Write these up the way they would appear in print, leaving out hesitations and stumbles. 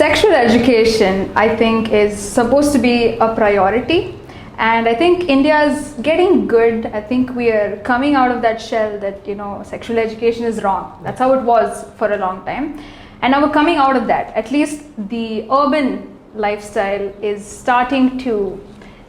Sexual education, I think, is supposed to be a priority. And I think India is getting good. I think we are coming out of that shell that, sexual education is wrong. That's how it was for a long time. And now we're coming out of that. At least the urban lifestyle is starting to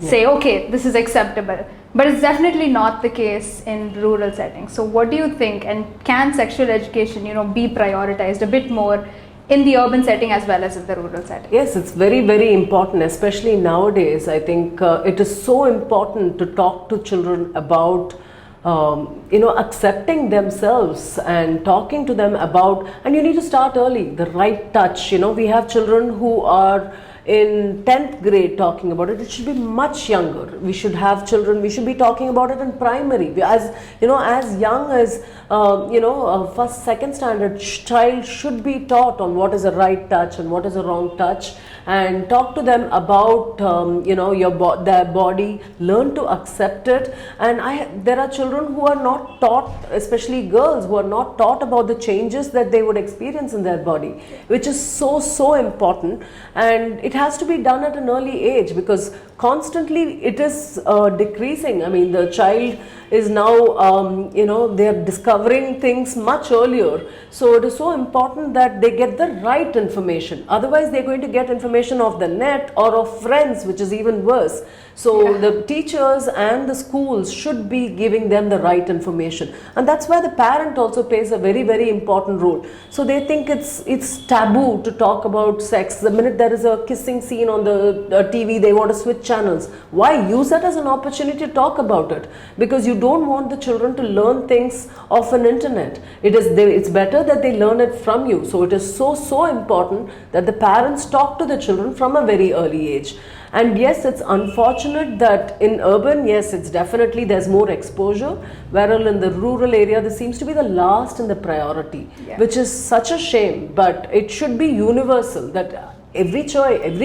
say, okay, this is acceptable. But it's definitely not the case in rural settings. So what do you think? And can sexual education, be prioritized a bit more in the urban setting as well as in the rural setting? Yes, it's very, very important, especially nowadays. I think it is so important to talk to children about accepting themselves and talking to them about, and you need to start early, the right touch. We have children who are in 10th grade talking about it. It should be much younger. We should have children, we should be talking about it in primary. As young as first, second standard child should be taught on what is a right touch and what is a wrong touch, and talk to them about their body, learn to accept it. And there are children who are not taught, especially girls, who are not taught about the changes that they would experience in their body, which is so important. And it has to be done at an early age, because constantly it is decreasing. I mean, the child is now, they are discovering things much earlier. So it is so important that they get the right information. Otherwise, they're going to get information off the net or of friends, which is even worse. So the teachers and the schools should be giving them the right information. And that's why the parent also plays a very, very important role. So they think it's taboo to talk about sex. The minute there is a kissing scene on the TV, they want to switch channels. Why? Use that as an opportunity to talk about it, because you don't want the children to learn things off an internet. It's better that they learn it from you. So it is so important that the parents talk to the children from a very early age. And yes, it's unfortunate that in urban, yes, it's definitely there's more exposure, whereas in the rural area, this seems to be the last in the priority, which is such a shame. But it should be universal, that every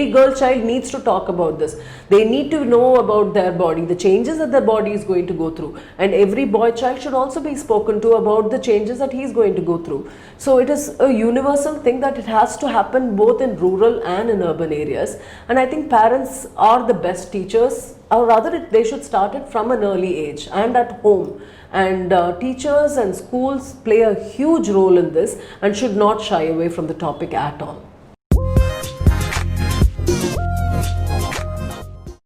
girl child needs to talk about this. They need to know about their body, the changes that their body is going to go through, and every boy child should also be spoken to about the changes that he is going to go through. So it is a universal thing that it has to happen both in rural and in urban areas. And I think parents are the best teachers, or rather they should start it from an early age and at home. And teachers and schools play a huge role in this and should not shy away from the topic at all.